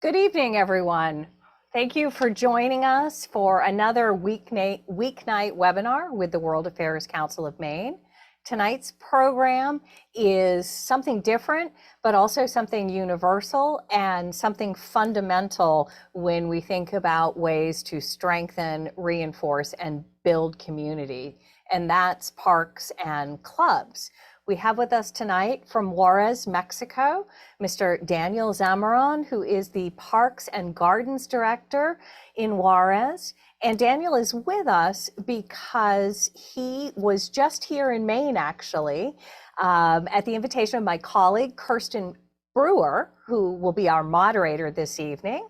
Good evening, everyone. Thank you for joining us for another weeknight webinar with the World Affairs Council of Maine. Tonight's program is something different, but also something universal and something fundamental when we think about ways to strengthen, reinforce, and build community, and that's parks and clubs. We have with us tonight from Juarez, Mexico, Mr. Daniel Zamarron, who is the Parks and Gardens Director in Juarez. And Daniel is with us because he was just here in Maine, actually, at the invitation of my colleague, Kirsten Brewer, who will be our moderator this evening.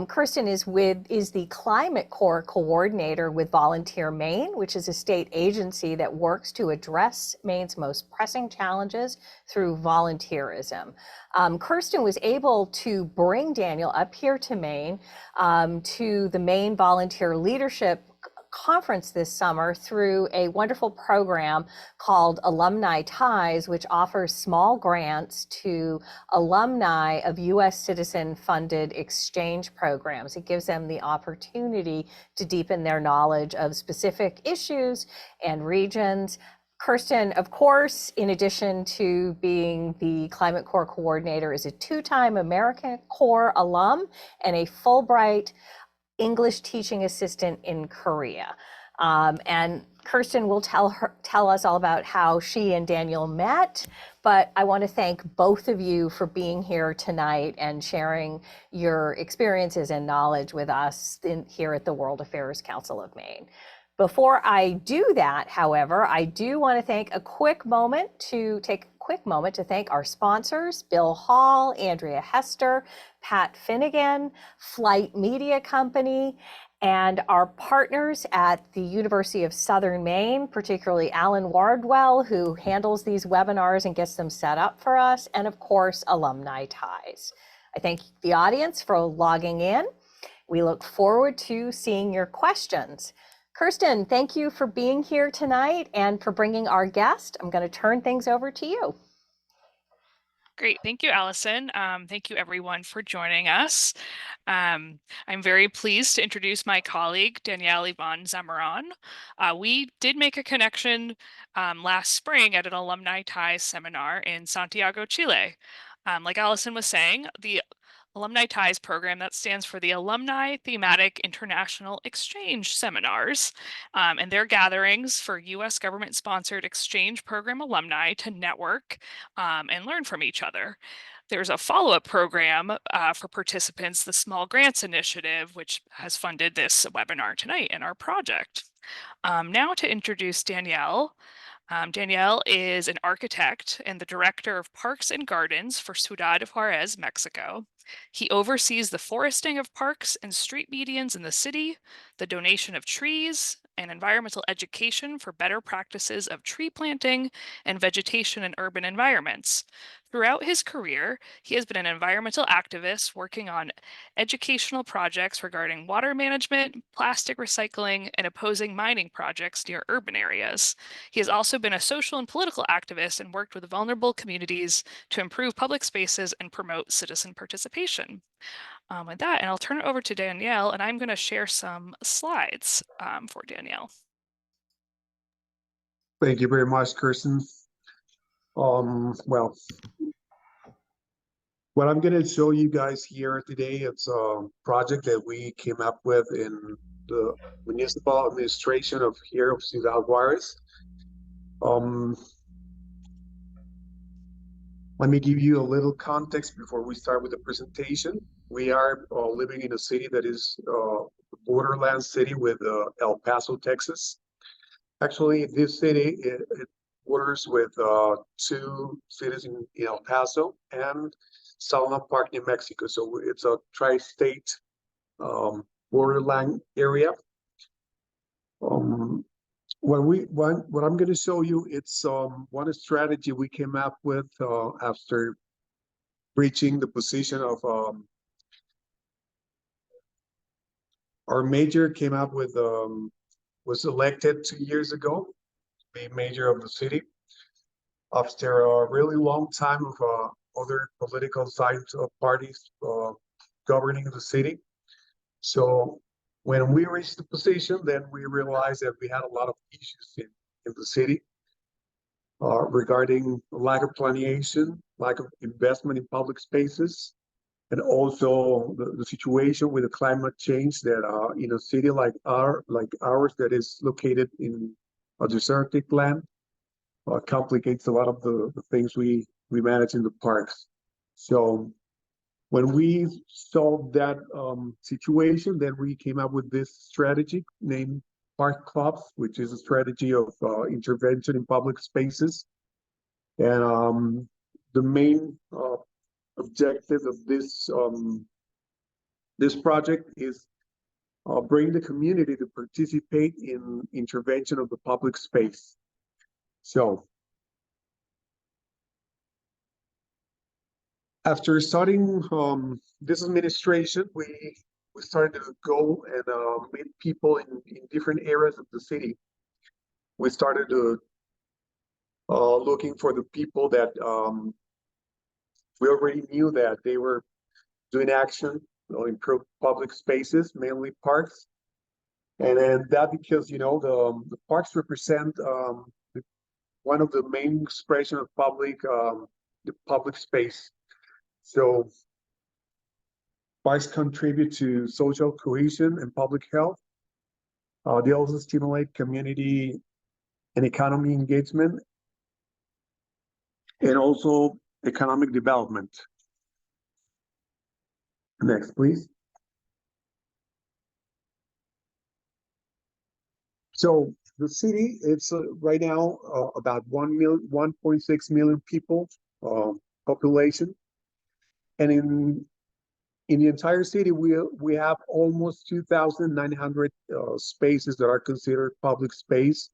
Kirsten is the Climate Corps coordinator with Volunteer Maine, which is a state agency that works to address Maine's most pressing challenges through volunteerism. Kirsten was able to bring Daniel up here to Maine to the Maine Volunteer Leadership Conference this summer through a wonderful program called Alumni TIES, which offers small grants to alumni of U.S. citizen-funded exchange programs. It gives them the opportunity to deepen their knowledge of specific issues and regions. Kirsten, of course, in addition to being the Climate Corps coordinator, is a two-time American Corps alum and a Fulbright English teaching assistant in Korea. And Kirsten will tell us all about how she and Daniel met, but I want to thank both of you for being here tonight and sharing your experiences and knowledge with us here at the World Affairs Council of Maine. Before I do that, however, I do want to take a quick moment to thank our sponsors, Bill Hall, Andrea Hester, Pat Finnegan, Flight Media Company, and our partners at the University of Southern Maine, particularly Alan Wardwell, who handles these webinars and gets them set up for us, and of course, Alumni TIES. I thank the audience for logging in. We look forward to seeing your questions. Kirsten, thank you for being here tonight and for bringing our guest. I'm going to turn things over to you. Great. Thank you, Allison. Thank you, everyone, for joining us. I'm very pleased to introduce my colleague, Daniel Ivan Zamarron. We did make a connection last spring at an Alumni TIES seminar in Santiago, Chile. Like Allison was saying, the Alumni TIES program, that stands for the Alumni Thematic International Exchange Seminars, and they're gatherings for U.S. government-sponsored exchange program alumni to network and learn from each other. There's a follow-up program for participants, the Small Grants Initiative, which has funded this webinar tonight in our project. Now to introduce Danielle. Danielle is an architect and the director of Parks and Gardens for Ciudad, Juarez, Mexico. He oversees the foresting of parks and street medians in the city, the donation of trees, and environmental education for better practices of tree planting and vegetation in urban environments. Throughout his career, he has been an environmental activist working on educational projects regarding water management, plastic recycling, and opposing mining projects near urban areas. He has also been a social and political activist and worked with vulnerable communities to improve public spaces and promote citizen participation. With that, and I'll turn it over to Danielle, and I'm going to share some slides for Danielle. Thank you very much, Kirsten. Well, what I'm going to show you guys here today, it's a project that we came up with in the municipal administration of here of Ciudad Juarez. Let me give you a little context before we start with the presentation. We are living in a city that is a borderland city with El Paso, Texas. Actually, this city, it borders with two cities in El Paso and Salina Park, New Mexico. So it's a tri-state borderland area. What I'm going to show you, it's one strategy we came up with after reaching the position of our major came up with was elected 2 years ago to be mayor of the city after a really long time of other political side parties governing the city. So when we reached the position, then we realized that we had a lot of issues in the city regarding lack of planification, lack of investment in public spaces, and also the situation with the climate change that in a city like ours that is located in a desertic land complicates a lot of the things we manage in the parks. So when we solved that situation, then we came up with this strategy named Park Clubs, which is a strategy of intervention in public spaces. And the main objective of this project is bring the community to participate in intervention of the public space. So after starting this administration, we started to go and meet people in different areas of the city. We started to looking for the people that we already knew that they were doing action to improve public spaces, mainly parks. And then that because, you know, the parks represent one of the main expression of the public space. So parks contribute to social cohesion and public health. They also stimulate community and economy engagement, and also economic development. Next, please. So the city, it's right now about 1.6 million people population, and in the entire city, we have almost 2,900 spaces that are considered public space,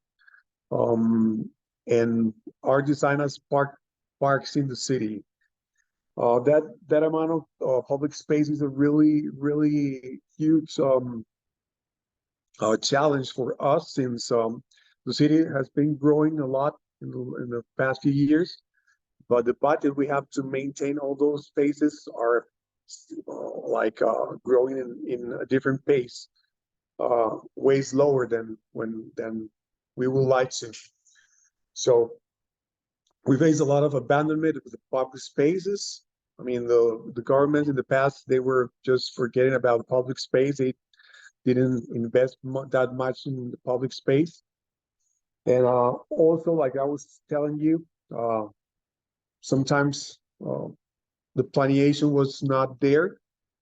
and are designed as parks in the city. That amount of public space is a really huge challenge for us, since the city has been growing a lot in the past few years, but the budget we have to maintain all those spaces are growing in a different pace, way slower than we would like to. So we face a lot of abandonment of the public spaces. I mean, the government in the past, they were just forgetting about the public space. They didn't invest that much in the public space. And also, like I was telling you, sometimes the planification was not there,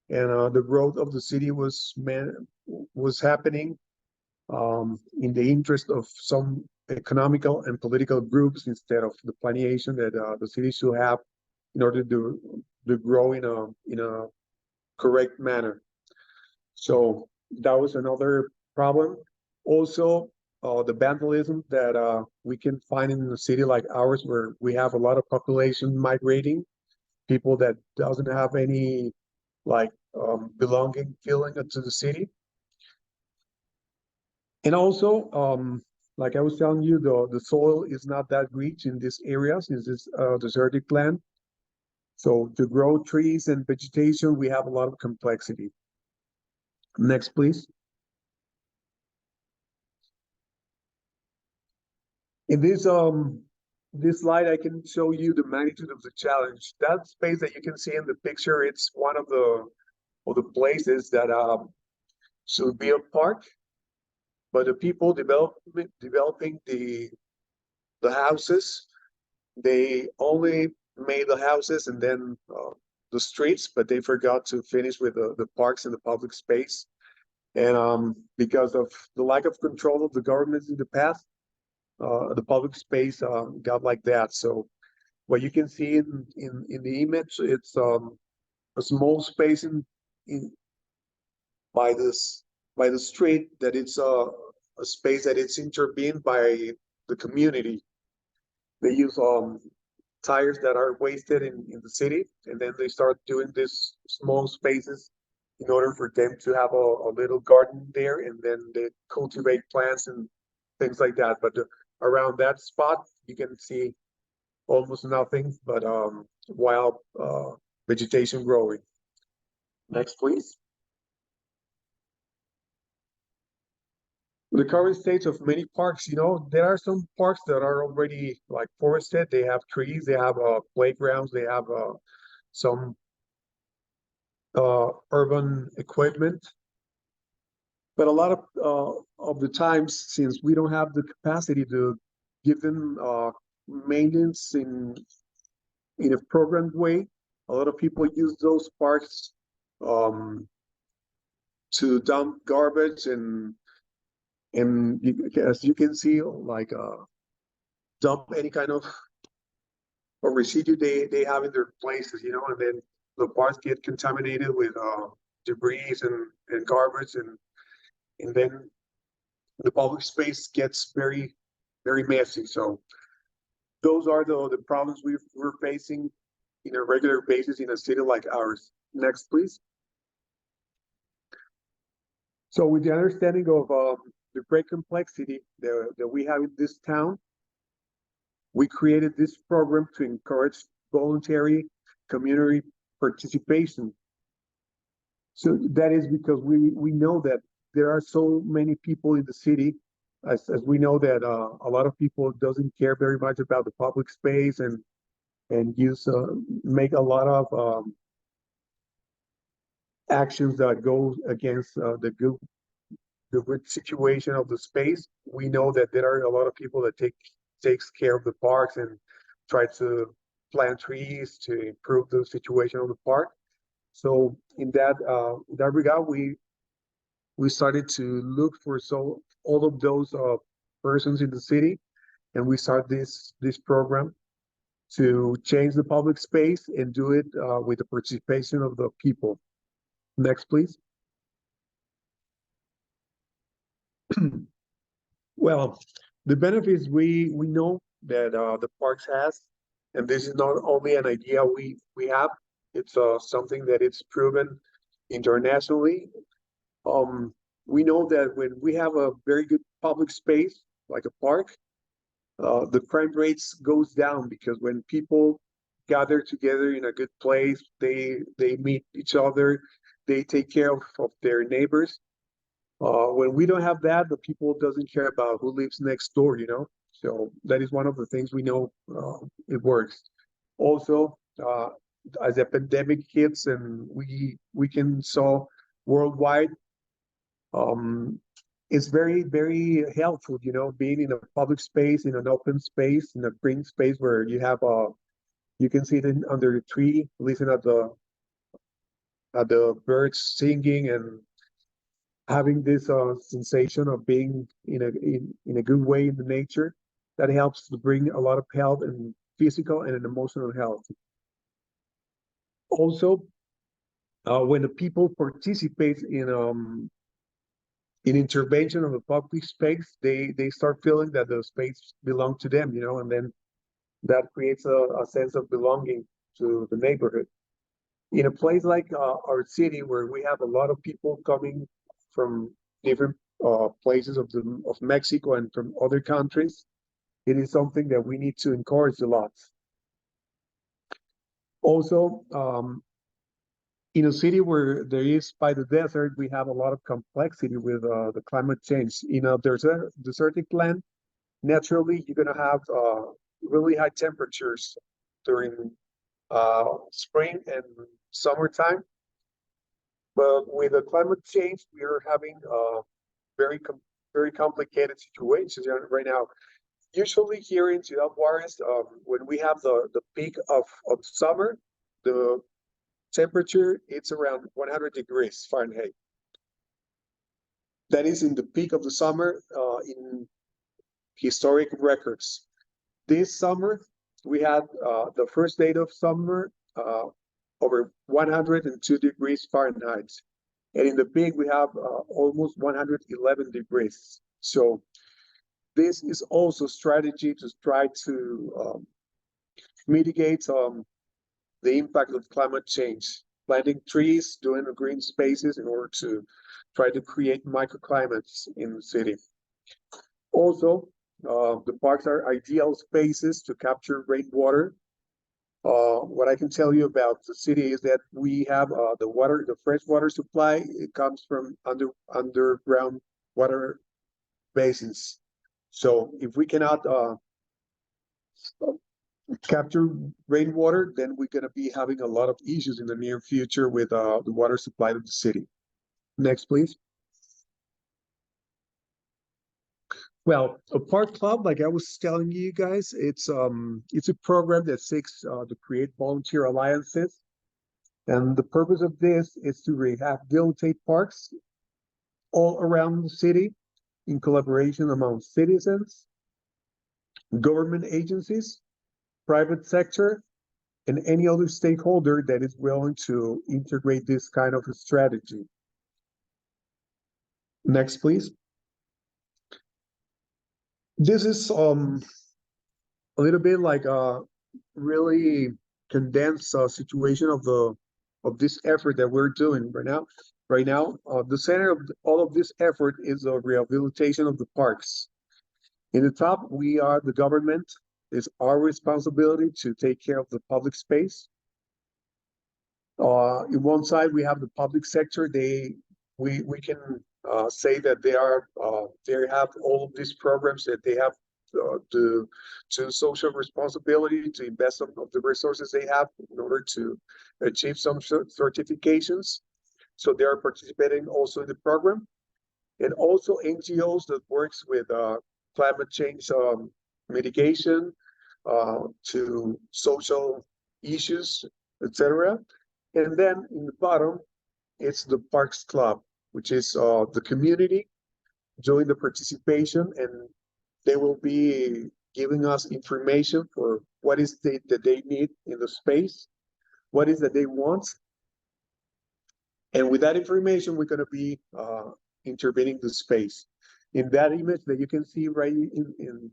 and the growth of the city was happening in the interest of some economical and political groups instead of the planification that the city should have in order to grow in a correct manner. So that was another problem. Also, the vandalism that we can find in a city like ours, where we have a lot of population migrating, people that doesn't have any belonging feeling to the city. And also, like I was telling you, the soil is not that rich in this area, since it's desertic land. So to grow trees and vegetation, we have a lot of complexity. Next, please. In this slide, I can show you the magnitude of the challenge. That space that you can see in the picture, it's one of the places that should be a park, but the people developing the houses, they only made the houses and then the streets, but they forgot to finish with the parks and the public space. And because of the lack of control of the governments in the past, the public space got like that. So what you can see in the image, it's a small space by the street, that it's a space that it's intervened by the community. They use tires that are wasted in the city, and then they start doing these small spaces in order for them to have a little garden there, and then they cultivate plants and things like that. But around that spot, you can see almost nothing but wild vegetation growing. Next, please. The current state of many parks, there are some parks that are already like forested. They have trees, they have playgrounds, they have some urban equipment. But a lot of the times, since we don't have the capacity to give them maintenance in a programmed way, a lot of people use those parks to dump garbage and as you can see, like dump any kind of or residue they have in their places, and then the parks get contaminated with debris and garbage, and then the public space gets very, very messy. So those are the problems we're facing in a regular basis in a city like ours. Next, please. So with the understanding of the great complexity that we have in this town, we created this program to encourage voluntary community participation. So that is because we know that there are so many people in the city, as we know that a lot of people doesn't care very much about the public space and make a lot of actions that go against the good situation of the space. We know that there are a lot of people that takes care of the parks and try to plant trees to improve the situation of the park. So in that regard, we started to look for all of those persons in the city, and we start this program to change the public space and do it with the participation of the people. Next, please. Well, the benefits we know that the parks has, and this is not only an idea we have, it's something that it's proven internationally. We know that when we have a very good public space, like a park, the crime rates goes down, because when people gather together in a good place, they meet each other, they take care of their neighbors. When we don't have that, the people doesn't care about who lives next door, So that is one of the things we know it works. Also, as the pandemic hits and we can saw worldwide, it's very, very helpful, being in a public space, in an open space, in a green space where you can sit under the tree, listen at the birds singing, and having this sensation of being in a good way in the nature. That helps to bring a lot of health, and physical and emotional health. Also, when the people participate in intervention of the public space, they start feeling that the space belongs to them, and then that creates a sense of belonging to the neighborhood. In a place like our city, where we have a lot of people coming from different places of Mexico and from other countries, it is something that we need to encourage a lot. Also, in a city where there is by the desert, we have a lot of complexity with the climate change. In a desertic land, naturally, you're going to have really high temperatures during spring and summertime. But with the climate change, we are having very complicated situations right now. Usually here in Ciudad Juarez, when we have the peak of summer, the temperature, it's around 100 degrees Fahrenheit. That is in the peak of the summer in historic records. This summer, we had the first day of summer over 102 degrees Fahrenheit. And in the peak, we have almost 111 degrees. So this is also strategy to try to mitigate the impact of climate change, planting trees, doing green spaces in order to try to create microclimates in the city. Also, the parks are ideal spaces to capture rainwater What I can tell you about the city is that we have the fresh water supply. It comes from underground water basins. So if we cannot capture rainwater, then we're going to be having a lot of issues in the near future with the water supply of the city. Next, please. Well, a park club, like I was telling you guys, it's a program that seeks to create volunteer alliances, and the purpose of this is to rehabilitate parks all around the city in collaboration among citizens, government agencies, private sector, and any other stakeholder that is willing to integrate this kind of a strategy. Next, please. This is a little bit like a really condensed situation of this effort that we're doing right now. Right now, the center of all of this effort is the rehabilitation of the parks. In the top, we are the government. It's our responsibility to take care of the public space. In one side, we have the public sector. We can say that they have all of these programs that they have to social responsibility, to invest some of the resources they have in order to achieve some certifications. So they are participating also in the program, and also NGOs that works with climate change mitigation, to social issues, etc. And then in the bottom, it's the Parks Club, which is the community doing the participation, and they will be giving us information for what is that they need in the space, what is that they want. And with that information, we're going to be intervening the space. In that image that you can see right in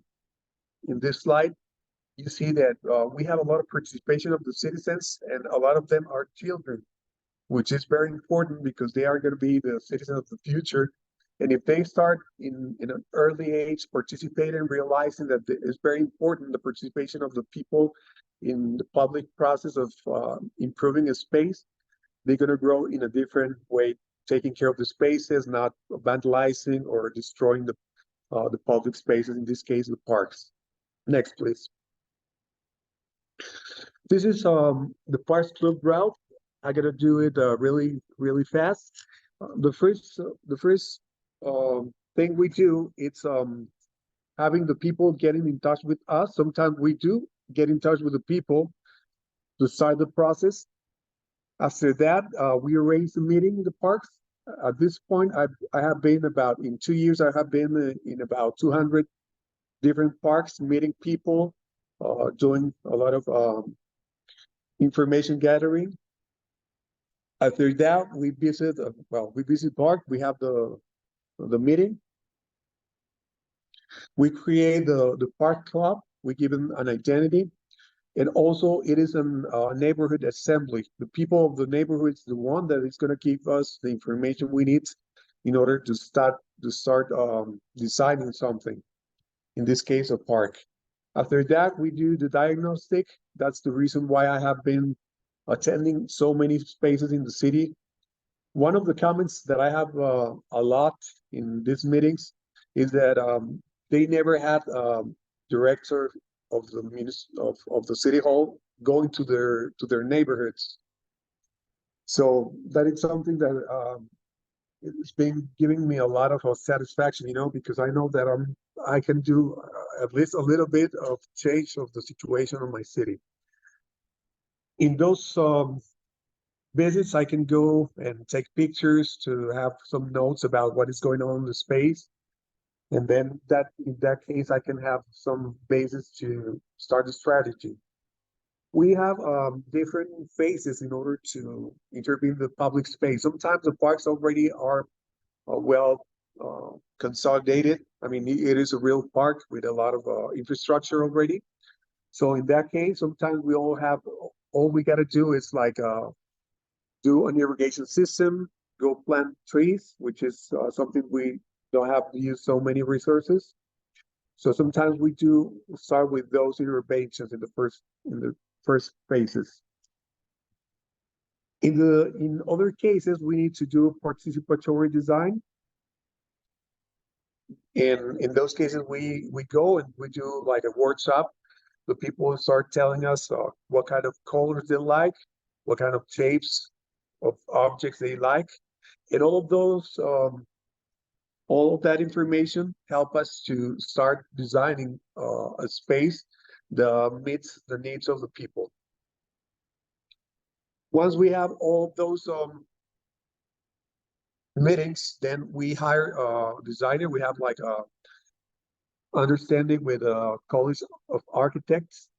this slide, you see that we have a lot of participation of the citizens, and a lot of them are children, which is very important because they are going to be the citizens of the future. And if they start in an early age participating, realizing that it's very important, the participation of the people in the public process of improving a space, they're going to grow in a different way, taking care of the spaces, not vandalizing or destroying the public spaces, in this case, the parks. Next, please. This is the Parks Club route. I gotta do it really fast. The first thing we do, it's having the people getting in touch with us. Sometimes we do get in touch with the people to start the process. After that, we arrange a meeting in the parks. At this point, I have been in 2 years, I have been in about 200 different parks, meeting people, doing a lot of information gathering. After that, we visit park. We have the meeting. We create the park club. We give them an identity, and also it is a neighborhood assembly. The people of the neighborhood is the one that is going to give us the information we need in order to start deciding something. In this case, a park. After that, we do the diagnostic. That's the reason why I have been attending so many spaces in the city. One of the comments that I have a lot in these meetings is that they never had director of the city hall going to their neighborhoods. So that is something that it's been giving me a lot of satisfaction, because I know that I can do at least a little bit of change of the situation of my city. In those visits, I can go and take pictures to have some notes about what is going on in the space. And then in that case, I can have some basis to start a strategy. We have different phases in order to intervene in the public space. Sometimes the parks already are well consolidated. I mean, it is a real park with a lot of infrastructure already. So in that case, sometimes all we got to do is do an irrigation system, go plant trees, which is something we don't have to use so many resources. So sometimes we do start with those interventions in the first phases. In other cases, we need to do participatory design. In those cases, we go and we do like a workshop. The people start telling us what kind of colors they like, what kind of shapes of objects they like, and all of that information help us to start designing a space that meets the needs of the people. Once we have all of those meetings, then we hire a designer. We have like a understanding with a college of architects.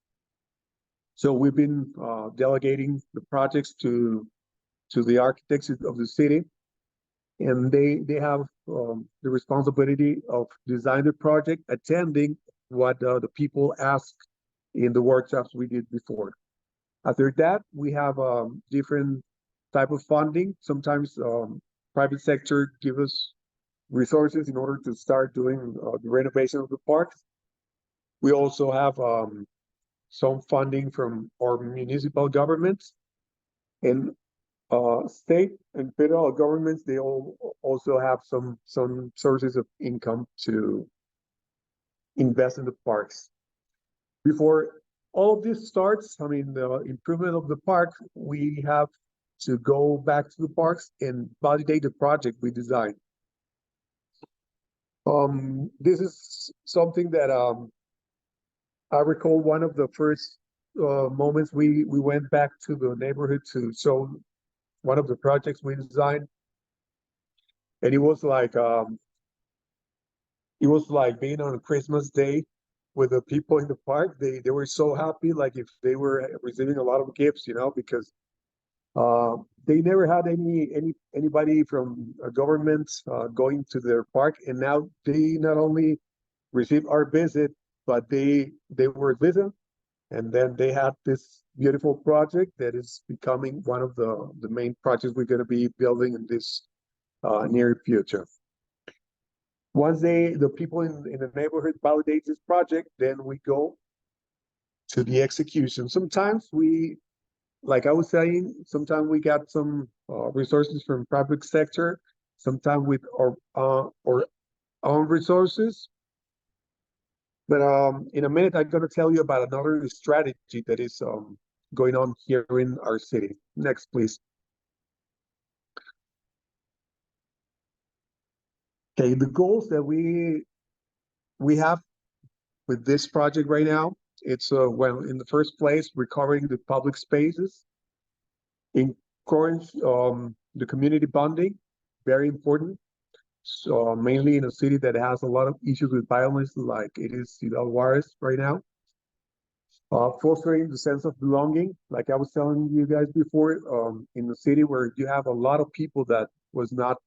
So we've been delegating the projects to the architects of the city, and they have the responsibility of designing the project, attending what the people ask in the workshops we did before. After that, we have different type of funding. Sometimes private sector give us resources in order to start doing the renovation of the parks. We also have some funding from our municipal governments, and state and federal governments. They all also have some sources of income to invest in the parks. Before all of this starts, I mean, the improvement of the park, we have to go back to the parks and validate the project we designed. This is something that I recall one of the first moments we went back to the neighborhood to show one of the projects we designed, and it was like being on a Christmas day with the people in the park. They were so happy, like if they were receiving a lot of gifts, you know, because they never had anybody from a government going to their park, and now they not only received our visit, but they were listened, and then they had this beautiful project that is becoming one of the main projects we're going to be building in this near future. Once the people in the neighborhood validate this project, then we go to the execution. Sometimes like I was saying, sometimes we got some resources from private sector, sometimes with our own resources. But in a minute, I'm going to tell you about another strategy that is going on here in our city. Next, please. Okay, the goals that we have with this project right now, it's well, in the first place, recovering the public spaces, encourage the community bonding, very important. So mainly in a city that has a lot of issues with violence, like it is Ciudad Juarez right now. Fostering the sense of belonging, like I was telling you guys before, in a city where you have a lot of people that was not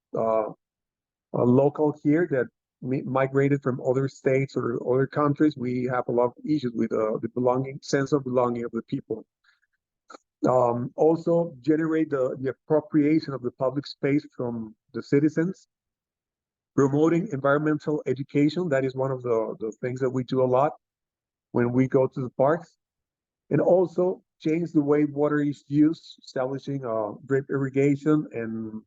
local here, that migrated from other states or other countries, we have a lot of issues with the sense of belonging of the people. Also generate the appropriation of the public space from the citizens. Promoting environmental education, that is one of the things that we do a lot when we go to the parks. And also change the way water is used, establishing drip irrigation, and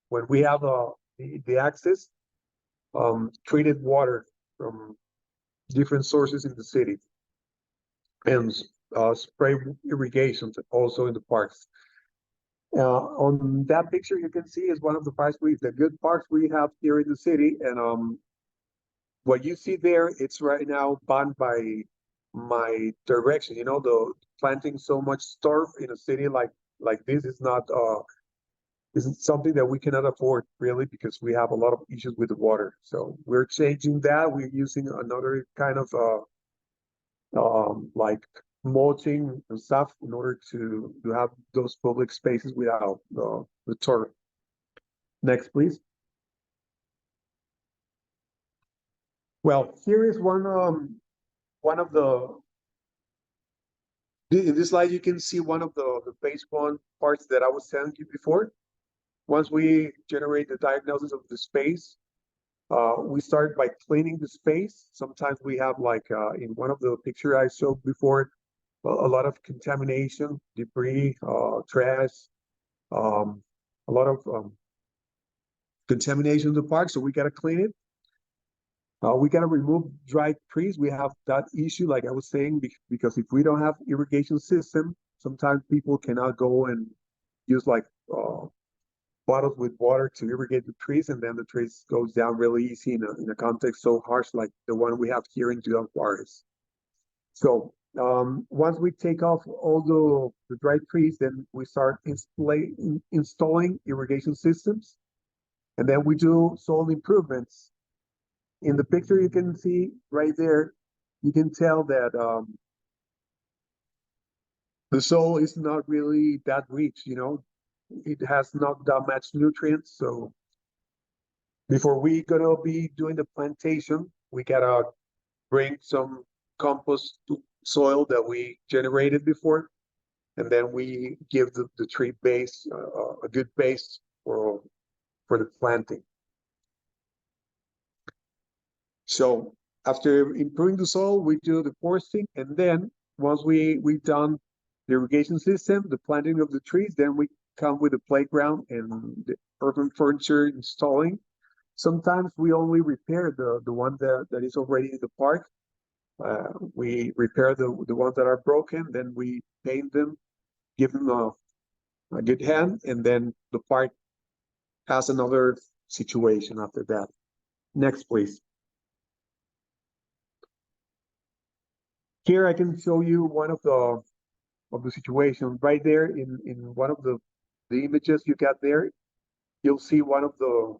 when we have the access, treated water from different sources in the city, and spray irrigation also in the parks. On that picture, you can see is one of the the good parks we have here in the city, and what you see there, it's right now banned by my direction. You know, the planting so much turf in a city like this is not isn't something that we cannot afford really, because we have a lot of issues with the water. So we're changing that. We're using another kind of like mulching and stuff in order to have those public spaces without the turf. Next, please. Well, here is one of the, in this slide, you can see one of the phase one parts that I was telling you before. Once we generate the diagnosis of the space, we start by cleaning the space. Sometimes we have like in one of the pictures I showed before, a lot of contamination, debris, trash, a lot of contamination in the park, so we gotta clean it. We gotta remove dry trees. We have that issue, like I was saying, because if we don't have irrigation system, sometimes people cannot go and use like bottles with water to irrigate the trees, and then the trees goes down really easy in a context so harsh like the one we have here in Juarez. So once we take off all the dry trees, then we start installing irrigation systems, and then we do soil improvements. In the picture you can see right there, you can tell that the soil is not really that rich, you know. It has not that much nutrients. So before we gonna be doing the plantation, we gotta bring some compost soil that we generated before, and then we give the tree base a good base for the planting. So after improving the soil, we do the foresting, and then once we've done the irrigation system, the planting of the trees, then we come with the playground and the urban furniture installing. Sometimes we only repair the one that is already in the park. We repair the ones that are broken, then we paint them, give them a good hand, and then the park has another situation after that. Next, please. Here I can show you one of the situations right there in one of the images you got there. You'll see one of the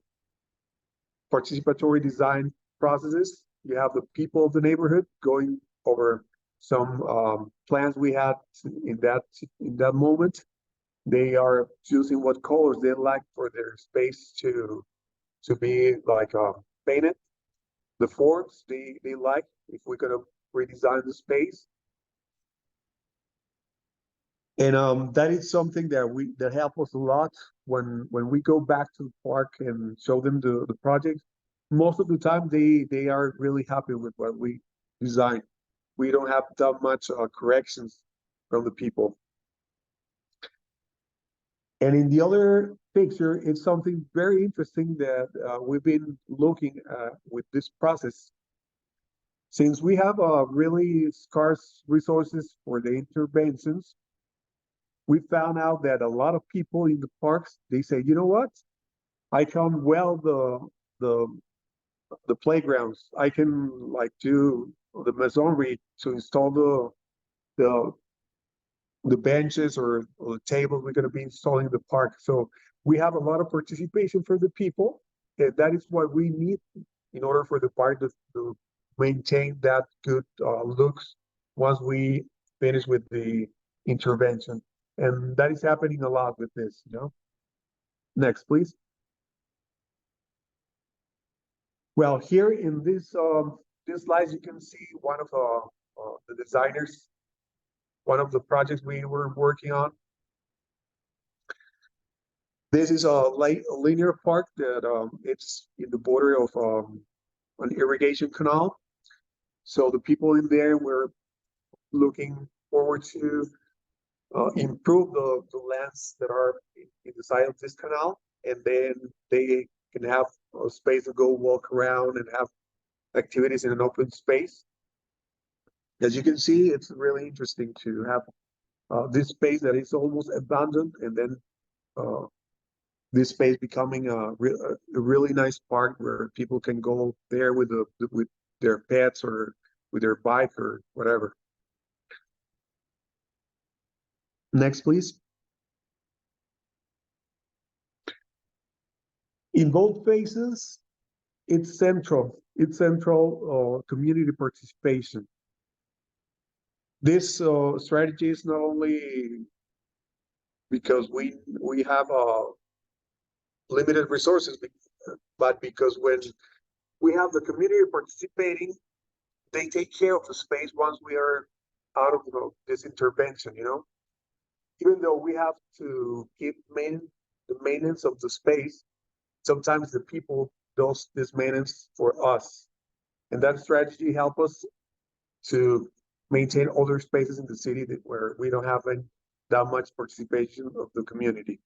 participatory design processes. You have the people of the neighborhood going over some plans we had in that moment. They are choosing what colors they like for their space to be like painted. The forms they like, if we're gonna redesign the space. And that is something that help us a lot when we go back to the park and show them the project. Most of the time they are really happy with what we design. We don't have that much corrections from the people. And in the other picture, it's something very interesting that we've been looking at with this process. Since we have really scarce resources for the interventions, we found out that a lot of people in the parks, they say, you know what? I can weld the playgrounds. I can like do the masonry to install the benches or the tables we're going to be installing in the park. So we have a lot of participation for the people, and that is what we need in order for the park to maintain that good looks once we finish with the intervention. And that is happening a lot with this, you know. Next, please. Well, here in this slides, you can see one of the designers, one of the projects we were working on. This is a linear park that it's in the border of an irrigation canal. So the people in there were looking forward to improve the lands that are in the side of this canal, and then they can have a space to go walk around and have activities in an open space. As you can see, it's really interesting to have this space that is almost abandoned, and then this space becoming a really nice park where people can go there with their pets or with their bike or whatever. Next, please. In both phases, it's central. It's central community participation. This strategy is not only because we have limited resources, but because when we have the community participating, they take care of the space once we are out of this intervention, you know. Even though we have to keep the maintenance of the space, sometimes the people does this maintenance for us. And that strategy help us to maintain other spaces in the city where we don't have that much participation of the community.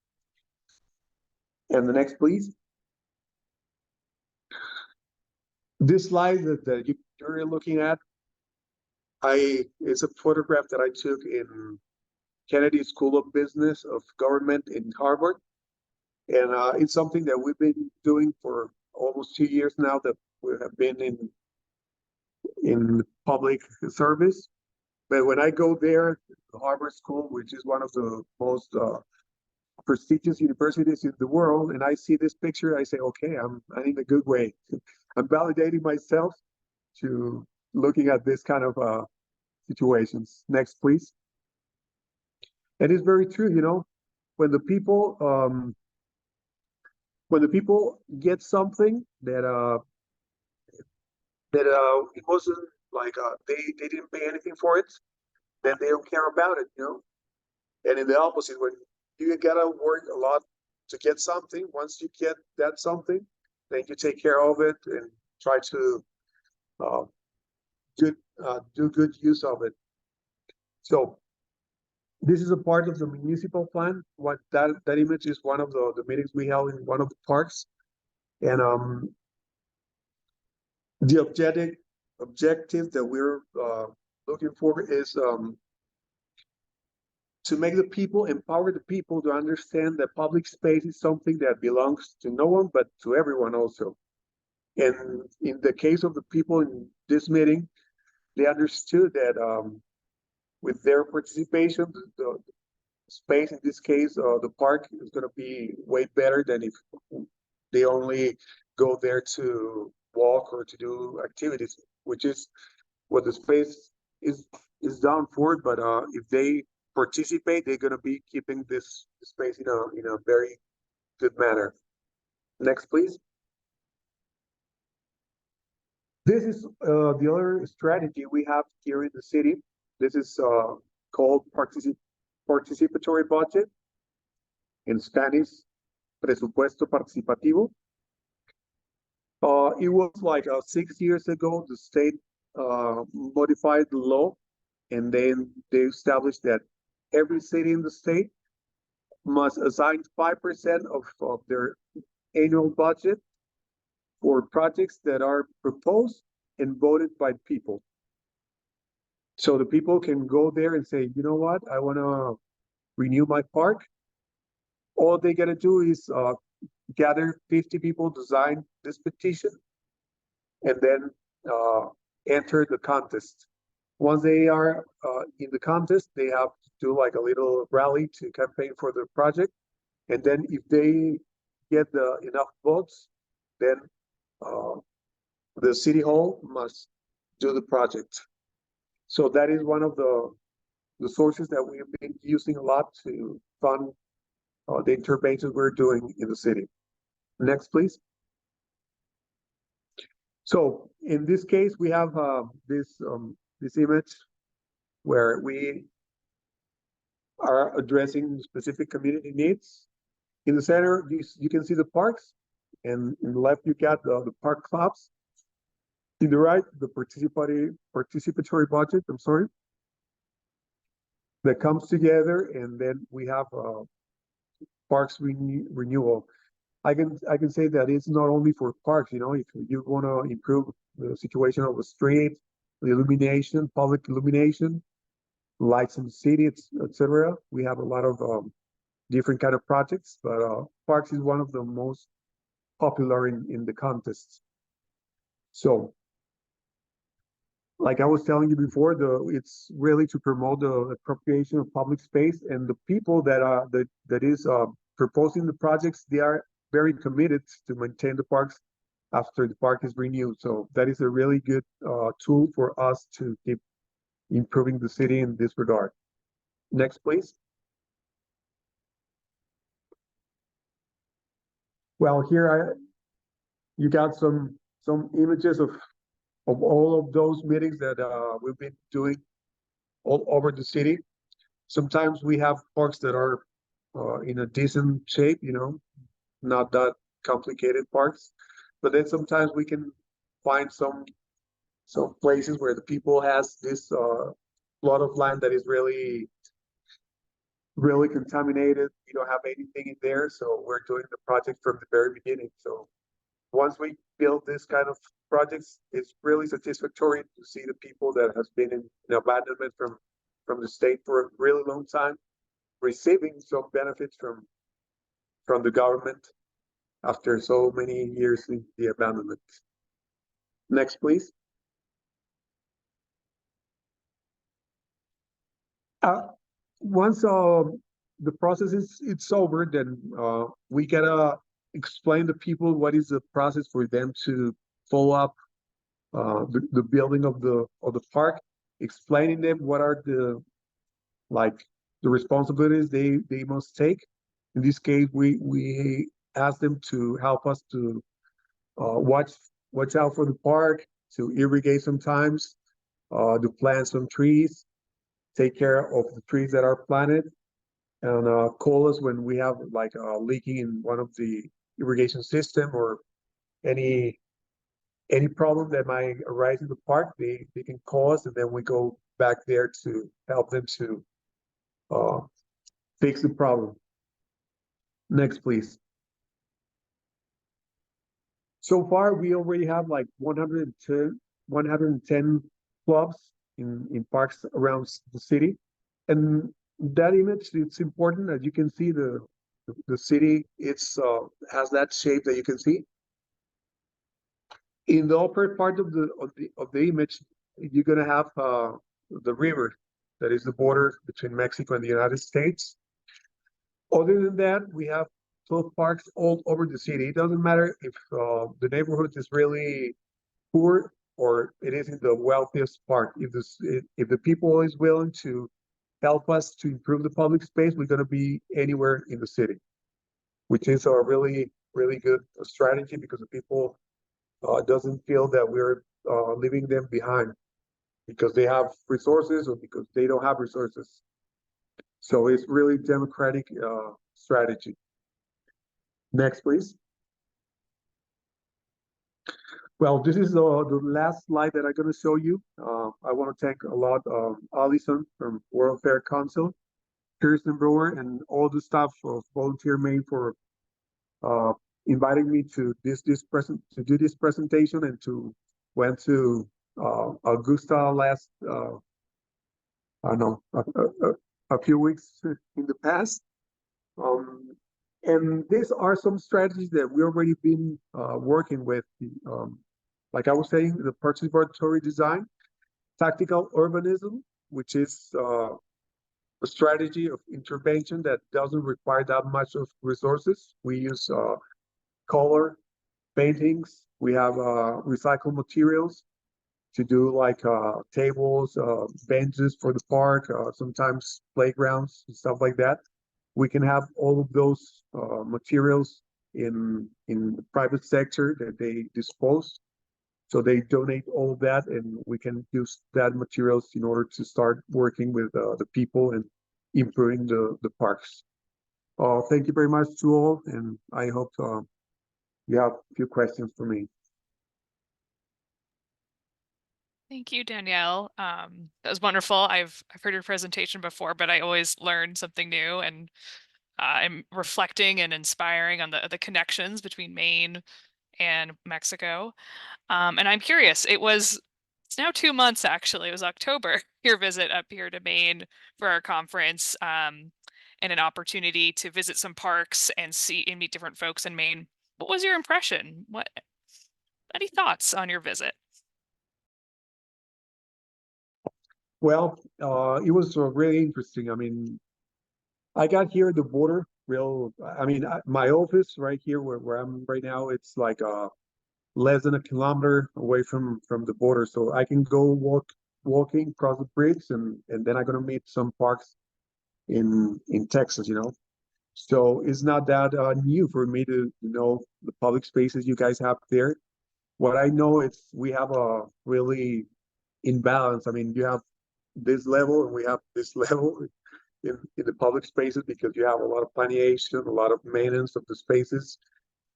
And the next, please. This slide that you're looking at, it's a photograph that I took in Kennedy School of Business of Government in Harvard. And it's something that we've been doing for almost 2 years now that we have been in public service. But when I go there, the Harvard School, which is one of the most prestigious universities in the world, and I see this picture, I say, okay, I'm in a good way. I'm validating myself to looking at this kind of situations. Next, please. And it's very true, you know, when the people get something that it wasn't like they didn't pay anything for it, then they don't care about it, you know. And in the opposite, when you gotta work a lot to get something, once you get that something, then you take care of it and try to do good use of it. So this is a part of the municipal plan. What that image is one of the meetings we held in one of the parks, and the objective that we're looking for is to make the people, empower the people to understand that public space is something that belongs to no one but to everyone also. And in the case of the people in this meeting, they understood that with their participation, the space in this case, the park is going to be way better than if they only go there to walk or to do activities, which is what the space is done for. But if they participate, they're going to be keeping this space in a very good manner. Next, please. This is the other strategy we have here in the city. This is called participatory budget. In Spanish, presupuesto participativo. It was like 6 years ago, the state modified the law, and then they established that every city in the state must assign 5% of their annual budget for projects that are proposed and voted by people. So the people can go there and say, you know what, I want to renew my park. All they got to do is gather 50 people to sign this petition and then enter the contest. Once they are in the contest, they have to do like a little rally to campaign for the project. And then if they get enough votes, then the city hall must do the project. So that is one of the sources that we have been using a lot to fund the interventions we're doing in the city. Next, please. So in this case, we have this image where we are addressing specific community needs. In the center, you can see the parks, and in the left, you got the park clubs. In the right, the participatory budget, I'm sorry, that comes together, and then we have parks renewal. I can say that it's not only for parks, you know, if you want to improve the situation of the street, the illumination, public illumination, lights in the city, etc. We have a lot of different kind of projects, but parks is one of the most popular in the contest. So, like I was telling you before, it's really to promote the appropriation of public space, and the people that is proposing the projects, they are very committed to maintain the parks after the park is renewed. So that is a really good tool for us to keep improving the city in this regard. Next, please. Well, here you got some images of all of those meetings that we've been doing all over the city. Sometimes we have parks that are in a decent shape, you know, not that complicated parks, but then sometimes we can find some places where the people has this plot of land that is really contaminated. We don't have anything in there, so we're doing the project from the very beginning. So once we build this kind of projects, it's really satisfactory to see the people that has been in abandonment from the state for a really long time, receiving some benefits from the government after so many years in the abandonment. Next, please. Once the process it's over, then we gotta explain to people what is the process for them to follow up the building of the park, explaining them what are the responsibilities they must take. In this case, we ask them to help us to watch out for the park, to irrigate sometimes, to plant some trees, take care of the trees that are planted, and call us when we have like leaking in one of the irrigation system or any problem that might arise in the park. They can call us, and then we go back there to help them to fix the problem. Next, please. So far, we already have like 110 clubs in parks around the city. And that image, it's important. As you can see, the city, it's has that shape that you can see. In the upper part of the image, you're gonna have the river that is the border between Mexico and the United States. Other than that, we have 12 parks all over the city. It doesn't matter if the neighborhood is really poor or it is in the wealthiest part. If the people is willing to help us to improve the public space, we're going to be anywhere in the city, which is a really good strategy because the people doesn't feel that we're leaving them behind because they have resources or because they don't have resources. So it's really democratic strategy. Next, please. Well, this is the last slide that I'm going to show you. I want to thank a lot Allison from World Fair Council, Kirsten Brewer, and all the staff of Volunteer Maine for inviting me to do this presentation and to went to Augusta last I don't know a few weeks in the past. And these are some strategies that we already been working with. Like I was saying, the participatory design, tactical urbanism, which is a strategy of intervention that doesn't require that much of resources. We use color, paintings. We have recycled materials to do like tables, benches for the park, sometimes playgrounds and stuff like that. We can have all of those materials in the private sector that they dispose. So they donate all of that, and we can use that materials in order to start working with the people and improving the parks. Thank you very much to all, and I hope you have a few questions for me. Thank you, Danielle. That was wonderful. I've heard your presentation before, but I always learn something new, and I'm reflecting and inspiring on the connections between Maine and Mexico. And I'm curious, it's now 2 months actually. It was October, your visit up here to Maine for our conference, and an opportunity to visit some parks and see and meet different folks in Maine. What was your impression? Any thoughts on your visit? Well, it was really interesting. I mean, I got here at the border my office right here where I'm right now, it's like less than a kilometer away from the border. So I can go walking across the bridge and then I'm gonna meet some parks in Texas, you know. So it's not that new for me to know the public spaces you guys have there. What I know is we have a really imbalance. I mean, you have this level and we have this level in the public spaces because you have a lot of plantation, a lot of maintenance of the spaces.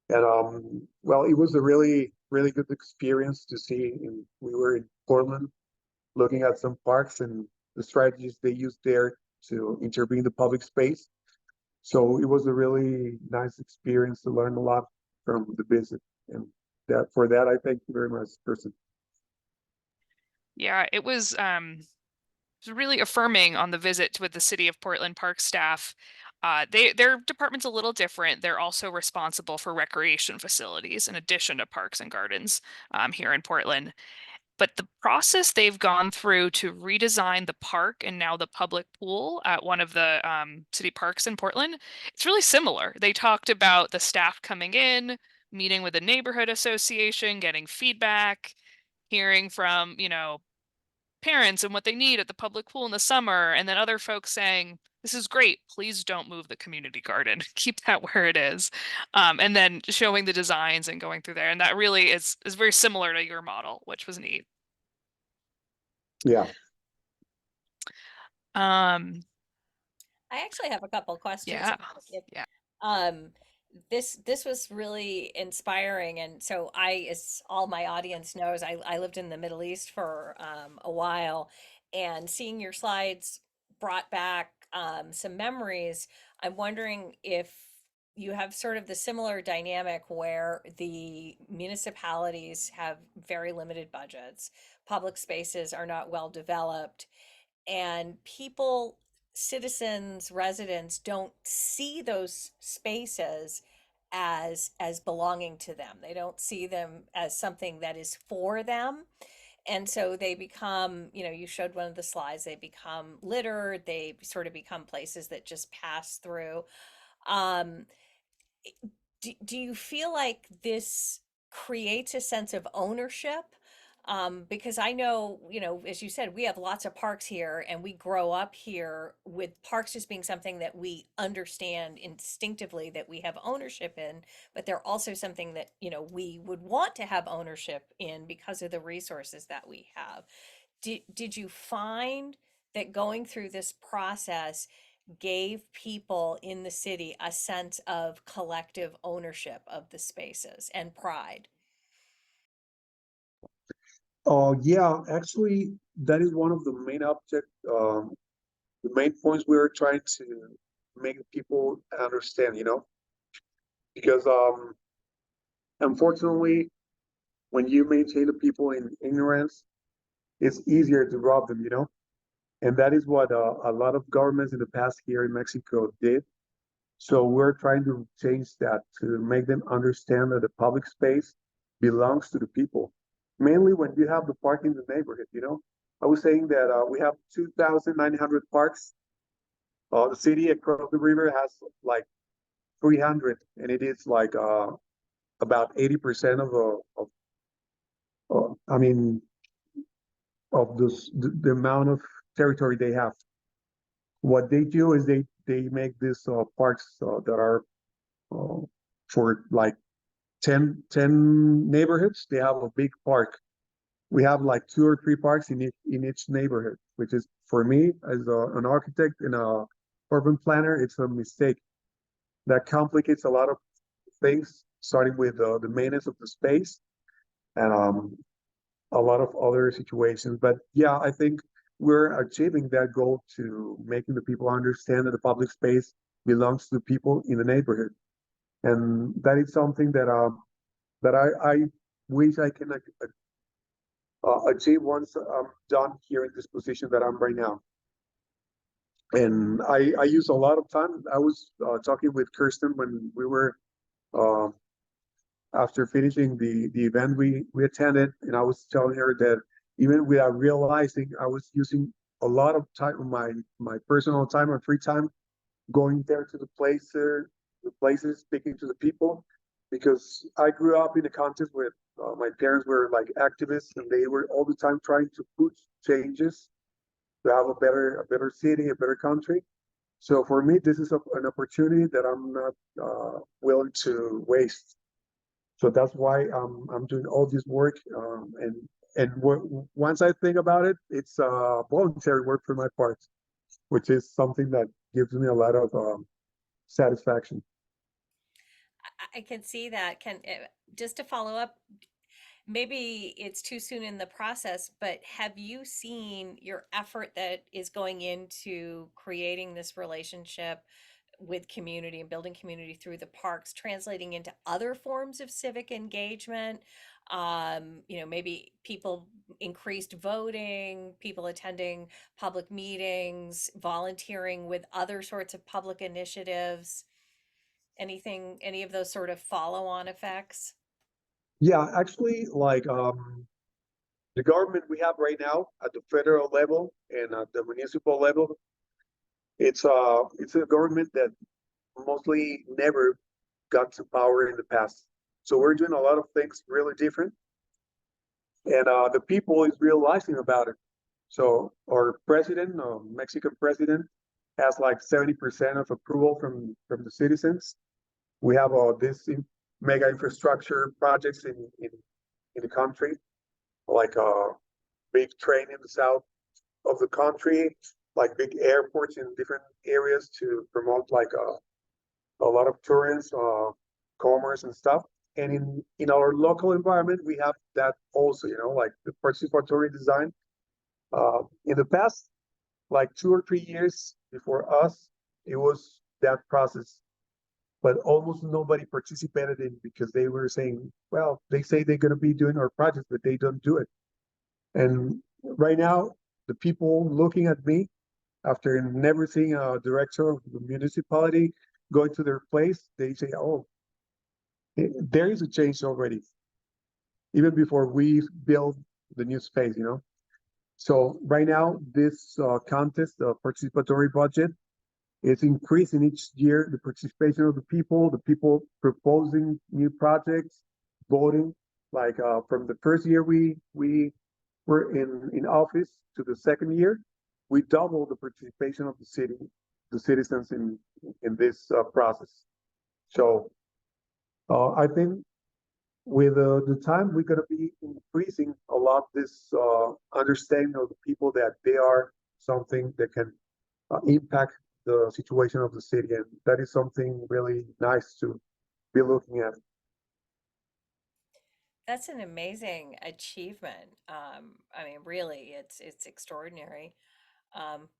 And well, it was a really good experience to see. We were in Portland looking at some parks, and the strategies they use there to intervene in the public space. So it was a really nice experience to learn a lot from the visit. And for that, I thank you very much, Kirsten. Yeah, it was really affirming on the visit with the City of Portland Park staff. Their department's a little different. They're also responsible for recreation facilities in addition to parks and gardens here in Portland. But the process they've gone through to redesign the park and now the public pool at one of the city parks in Portland, it's really similar. They talked about the staff coming in, meeting with the neighborhood association, getting feedback, hearing from, parents and what they need at the public pool in the summer, and then other folks saying, this is great, please don't move the community garden, keep that where it is. And then showing the designs and going through there. And that really is very similar to your model, which was neat. Yeah. Um, I actually have a couple questions. yeah, If- yeah. This was really inspiring, and so as all my audience knows, I lived in the Middle East for a while, and seeing your slides brought back some memories. I'm wondering if you have sort of the similar dynamic where the municipalities have very limited budgets, public spaces are not well developed, and people, citizens, residents don't see those spaces as belonging to them. They don't see them as something that is for them. And so they become, you showed one of the slides, they become littered, they sort of become places that just pass through. um do you feel like this creates a sense of ownership? Because I know, as you said, we have lots of parks here and we grow up here with parks just being something that we understand instinctively that we have ownership in, but they're also something that, we would want to have ownership in because of the resources that we have. Did you find that going through this process gave people in the city a sense of collective ownership of the spaces and pride? Yeah, actually, that is one of the main the main points we're trying to make people understand, because unfortunately, when you maintain the people in ignorance, it's easier to rob them, and that is what a lot of governments in the past here in Mexico did. So we're trying to change that to make them understand that the public space belongs to the people. Mainly when you have the park in the neighborhood, I was saying that we have 2,900 parks. The city across the river has like 300, and it is like about 80% I mean, of the amount of territory they have. What they do is they make these parks that are for like 10 neighborhoods. They have a big park. We have like 2 or 3 parks in each neighborhood, which is, for me as an architect and a urban planner, it's a mistake. That complicates a lot of things, starting with the maintenance of the space and a lot of other situations. But yeah, I think we're achieving that goal to making the people understand that the public space belongs to the people in the neighborhood, and that is something that I wish I can achieve once I'm done here in this position that I'm right now. And I use a lot of time. I was talking with Kirsten when we were uh, after finishing the event we attended, and I was telling her that even without realizing, I was using a lot of time, my personal time or free time, going there to the places, speaking to the people, because I grew up in a context where my parents were like activists, and they were all the time trying to push changes to have a better city, a better country. So for me, this is an opportunity that I'm not willing to waste. So that's why I'm doing all this work. Once I think about it, it's voluntary work for my part, which is something that gives me a lot of satisfaction. I can see that. Just to follow up, maybe it's too soon in the process, but have you seen your effort that is going into creating this relationship with community and building community through the parks translating into other forms of civic engagement? Maybe people increased voting, people attending public meetings, volunteering with other sorts of public initiatives, any of those sort of follow-on effects? Yeah, actually, like the government we have right now at the federal level and at the municipal level, it's a government that mostly never got to power in the past. So we're doing a lot of things really different, and the people is realizing about it. So our president, Mexican president, has like 70% of approval from the citizens. We have this mega infrastructure projects in the country, like big train in the south of the country, like big airports in different areas to promote like a lot of tourists, commerce and stuff. And in our local environment, we have that also, like the participatory design. In the past, like 2 or 3 years before us, it was that process, but almost nobody participated in because they were saying, well, they say they're going to be doing our project, but they don't do it. And right now, the people looking at me after never seeing a director of the municipality going to their place, they say, oh, there is a change already, even before we build the new space, So right now, this contest, the participatory budget, is increasing each year. The participation of the people proposing new projects, voting. Like from the first year we were in office to the second year, we doubled the participation of the citizens in this process. So I think with the time, we're going to be increasing a lot this understanding of the people that they are something that can impact the situation of the city, and that is something really nice to be looking at. That's an amazing achievement. Really, it's extraordinary.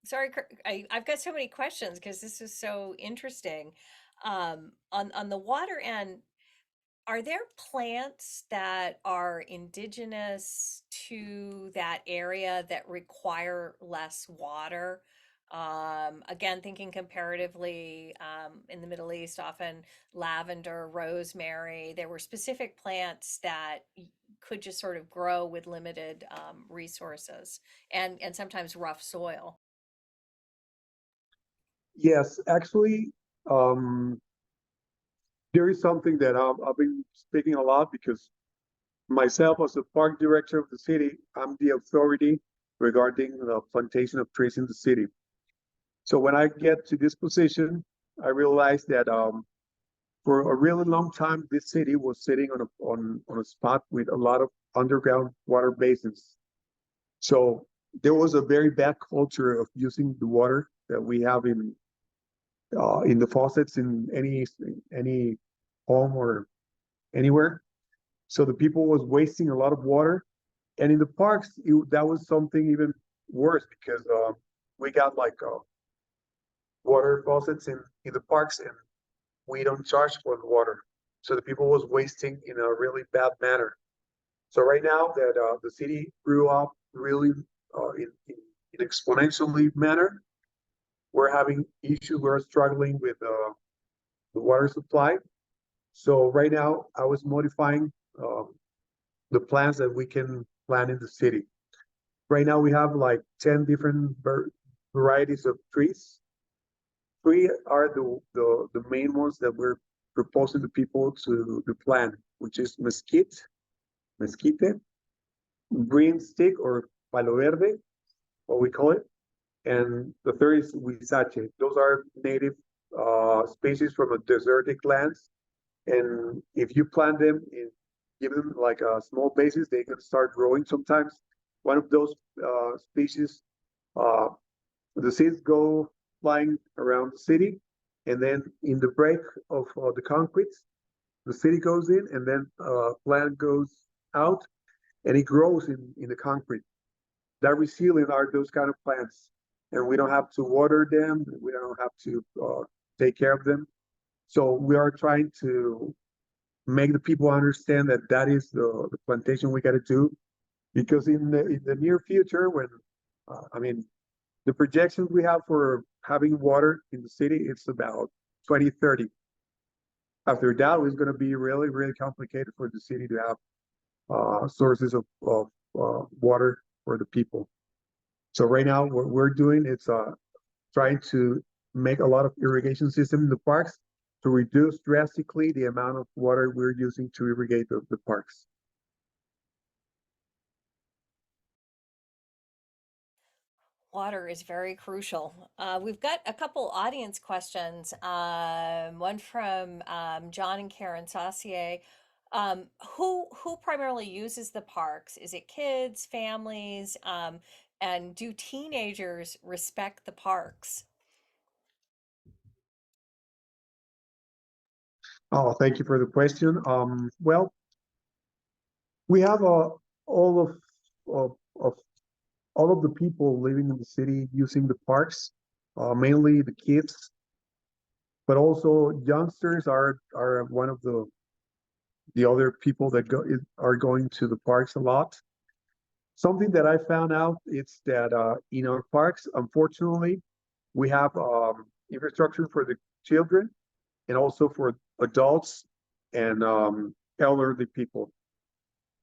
Sorry, I've got so many questions because this is so interesting. On the water end, are there plants that are indigenous to that area that require less water? Again, thinking comparatively, in the Middle East, often lavender, rosemary, there were specific plants that could just sort of grow with limited resources and sometimes rough soil. Yes, actually, um, there is something that I've been speaking a lot because myself, as the park director of the city, I'm the authority regarding the plantation of trees in the city. So when I get to this position, I realized that for a really long time, this city was sitting on a spot with a lot of underground water basins. So there was a very bad culture of using the water that we have in the faucets in any home or anywhere. So the people was wasting a lot of water, and in the parks, that was something even worse because we got like water faucets in the parks, and we don't charge for the water. So the people was wasting in a really bad manner. So right now that the city grew up really in exponentially manner, we're having issues. We're struggling with the water supply. So right now, I was modifying the plants that we can plant in the city. Right now, we have like 10 different varieties of trees. Three are the main ones that we're proposing to people to plant, which is mesquite, green stick or palo verde, what we call it, and the third is huizache. Those are native species from a desertic lands, and if you plant them and give them like a small basis, they can start growing. Sometimes one of those species, uh, the seeds go flying around the city, and then in the break of the concrete, the city goes in, and then plant goes out and it grows in the concrete. That resilient are those kind of plants, and we don't have to water them. We don't have to take care of them. So we are trying to make the people understand that that is the plantation we got to do, because in the near future, when I mean, the projections we have for having water in the city, it's about 2030. After that, it's going to be really, really complicated for the city to have sources of water for the people. So right now, what we're doing is trying to make a lot of irrigation system in the parks to reduce drastically the amount of water we're using to irrigate the parks. Water is very crucial. We've got a couple audience questions. One from John and Karen Saucier. Who primarily uses the parks? Is it kids, families, and do teenagers respect the parks? Oh, thank you for the question. Well, we have all of all of the people living in the city using the parks, mainly the kids, but also youngsters are one of the other people that are going to the parks a lot. Something that I found out is that in our parks, unfortunately, we have infrastructure for the children and also for adults and elderly people.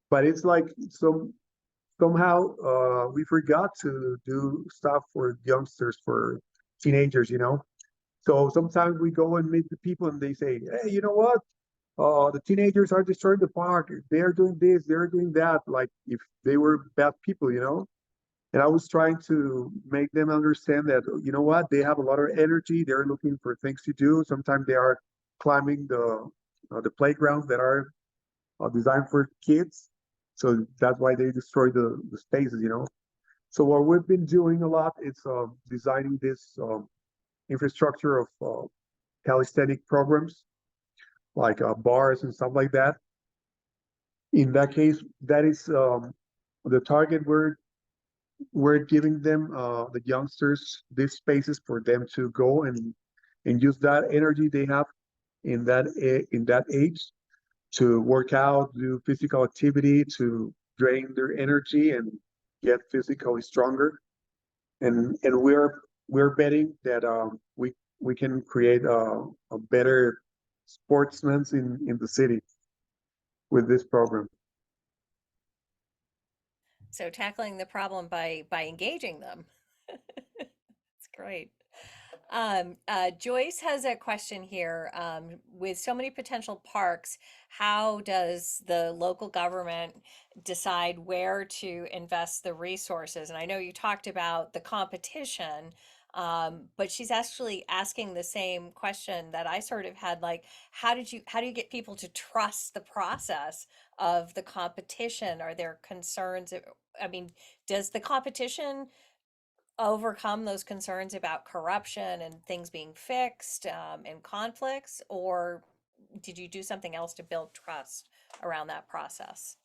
But it's like somehow we forgot to do stuff for youngsters, for teenagers, you know. So sometimes we go and meet the people and they say, hey, you know what? The teenagers are destroying the park. They're doing this, they're doing that, like if they were bad people, you know. And I was trying to make them understand that, you know what, they have a lot of energy. They're looking for things to do. Sometimes they are climbing the playgrounds that are designed for kids. So that's why they destroy the spaces, you know. So what we've been doing a lot is designing this infrastructure of calisthenic programs like bars and stuff like that. In that case, that is the target. We're giving them the youngsters these spaces for them to go and use that energy they have in that age to work out, do physical activity, to drain their energy and get physically stronger. And we're betting that we can create a better sportsmen in the city with this program. So tackling the problem by engaging them. It's great. Joyce has a question here. With so many potential parks, how does the local government decide where to invest the resources? And I know you talked about the competition, but she's actually asking the same question that I sort of had, like, how do you get people to trust the process of the competition? Are there concerns? I mean, does the competition overcome those concerns about corruption and things being fixed, and conflicts, or did you do something else to build trust around that process?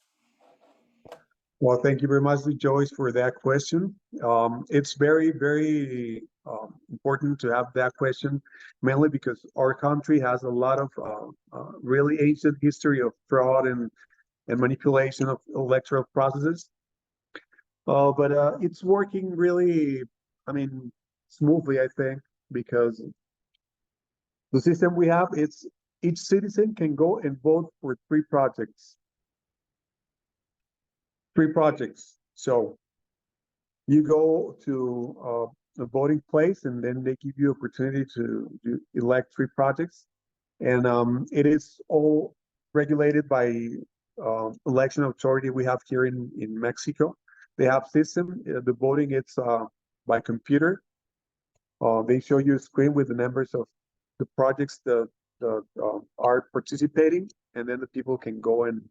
Well, thank you very much, Joyce, for that question. It's very, very important to have that question, mainly because our country has a lot of really ancient history of fraud and manipulation of electoral processes. But it's working really, I mean, smoothly, I think, because the system we have, it's each citizen can go and vote for three projects. So you go to a voting place, and then they give you opportunity to elect three projects, and it is all regulated by election authority we have here in Mexico. They have system. The voting it's by computer. They show you a screen with the numbers of the projects that are participating, and then the people can go and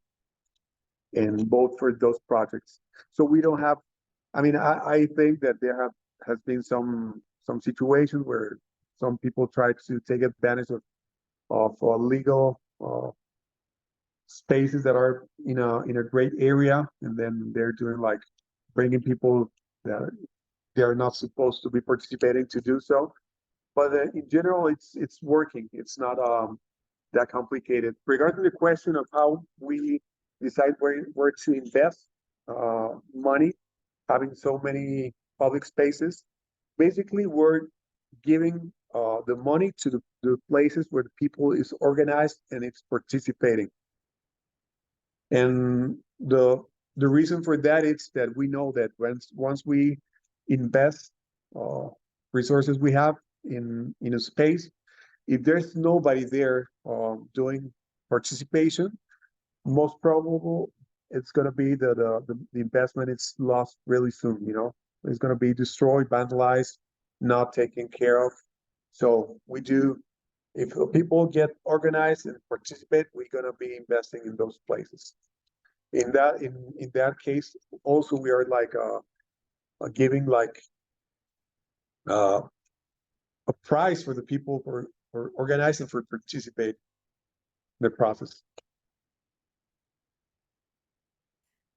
vote for those projects. So we don't have. I mean, I think that there has been some situations where some people try to take advantage of legal spaces that are in a great area, and then they're doing like bringing people that they are not supposed to be participating to do so. But in general, it's working. It's not that complicated. Regarding the question of how we decide where to invest money, having so many public spaces, basically we're giving the money to the places where the people is organized and it's participating. And the reason for that is that we know that once we invest resources we have in a space, if there's nobody there doing participation, most probable it's going to be the investment is lost really soon. It's going to be destroyed, vandalized, not taken care of. So we do, if people get organized and participate, we're going to be investing in those places. In that case, also we are like giving like a prize for the people for organizing, for participate in the process.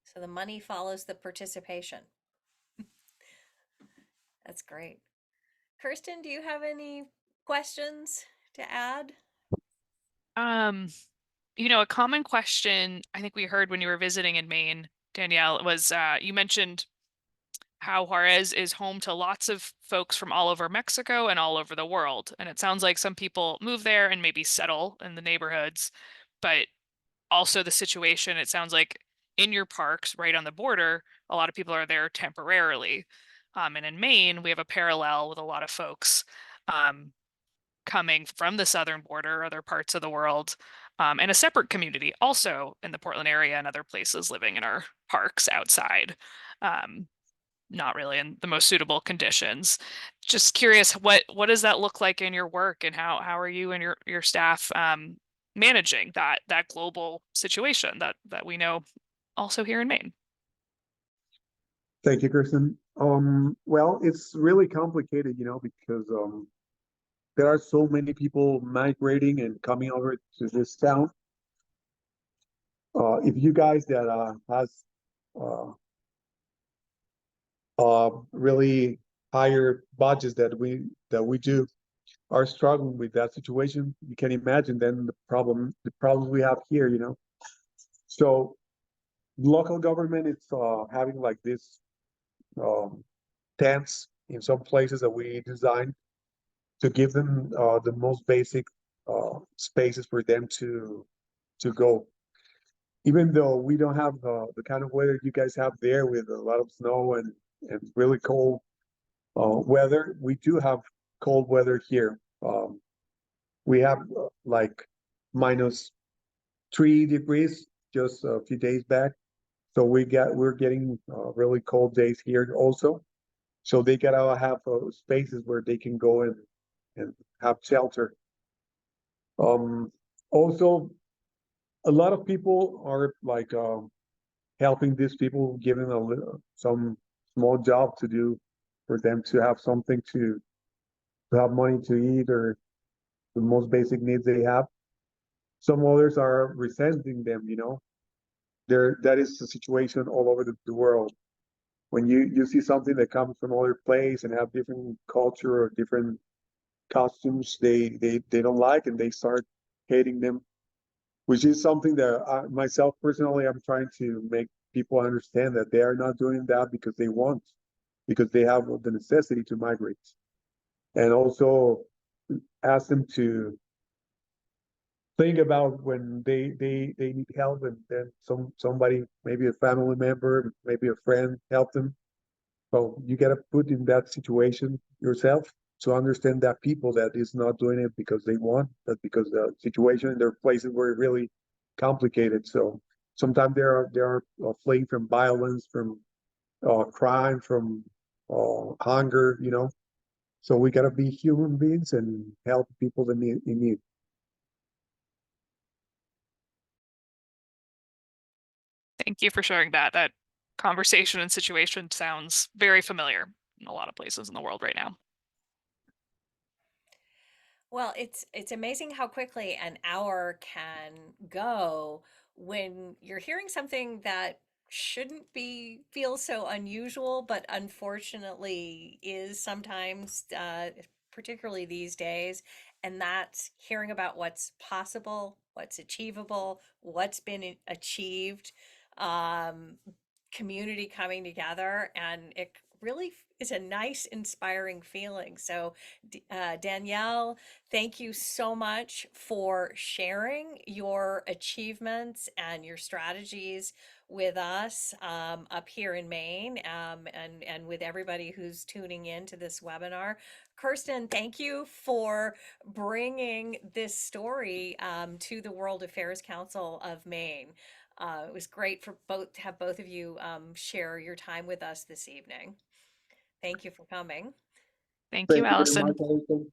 So the money follows the participation. That's great. Kirsten, do you have any questions to add? A common question I think we heard when you were visiting in Maine, Danielle, was you mentioned how Juarez is home to lots of folks from all over Mexico and all over the world. And it sounds like some people move there and maybe settle in the neighborhoods, but also the situation, it sounds like in your parks right on the border, a lot of people are there temporarily. And in Maine, we have a parallel with a lot of folks coming from the southern border, other parts of the world, and a separate community also in the Portland area and other places living in our parks outside. Not really in the most suitable conditions. Just curious, what does that look like in your work, and how are you and your staff managing that global situation that we know also here in Maine? Thank you, Kirsten. Well, it's really complicated, because there are so many people migrating and coming over to this town. If you guys that has really higher budgets that we do are struggling with that situation, you can imagine then the problems we have here. So local government is having like this tents in some places that we designed to give them the most basic spaces for them to go. Even though we don't have the kind of weather you guys have there with a lot of snow and really cold weather, we do have cold weather here. We have like -3 degrees just a few days back. So we're getting really cold days here also. So they gotta have spaces where they can go and have shelter. Also, a lot of people are like helping these people, giving some small job to do for them to have something to have money to eat or the most basic needs they have. Some others are resenting them. That is the situation all over the world. When you see something that comes from other place and have different culture or different costumes, they don't like, and they start hating them, which is something that myself personally, I'm trying to make people understand that they are not doing that because they want, because they have the necessity to migrate, and also ask them to think about when they need help, and then somebody, maybe a family member, maybe a friend, help them. So you got to put in that situation yourself to understand that people that is not doing it because they want, that because the situation in their places were really complicated. So sometimes they are fleeing from violence, from crime, from hunger. So we got to be human beings and help people in need. Thank you for sharing that. That conversation and situation sounds very familiar in a lot of places in the world right now. Well, it's amazing how quickly an hour can go when you're hearing something that shouldn't feel so unusual, but unfortunately is sometimes, particularly these days, and that's hearing about what's possible, what's achievable, what's been achieved, um, community coming together, and it really is a nice, inspiring feeling. So, Danielle, thank you so much for sharing your achievements and your strategies with us up here in Maine, and with everybody who's tuning in to this webinar. Kirsten, thank you for bringing this story to the World Affairs Council of Maine. It was great for both to have both of you share your time with us this evening. Thank you for coming. Thank you, Thank you very much, Allison. Alison.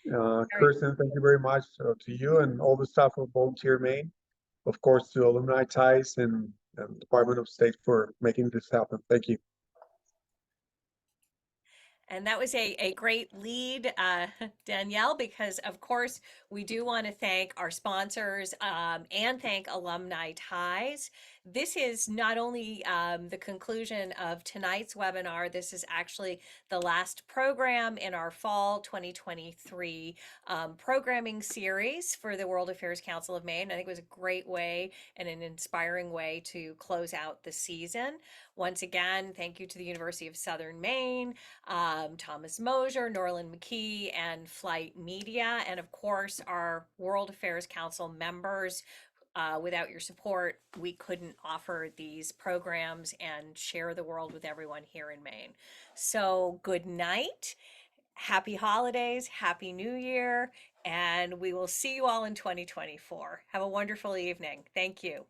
Very- Kirsten, thank you very much to you and all the staff of Volunteer Maine. Of course, to Alumni TIES and Department of State for making this happen. Thank you. And that was a great lead, Danielle, because of course we do want to thank our sponsors and thank Alumni TIES. This is not only the conclusion of tonight's webinar, this is actually the last program in our fall 2023 programming series for the World Affairs Council of Maine. I think it was a great way and an inspiring way to close out the season. Once again, thank you to the University of Southern Maine, Thomas Mosier, Norland McKee, and Flight Media, and of course our World Affairs Council members. Without your support, we couldn't offer these programs and share the world with everyone here in Maine. So good night, happy holidays, happy new year, and we will see you all in 2024. Have a wonderful evening. Thank you.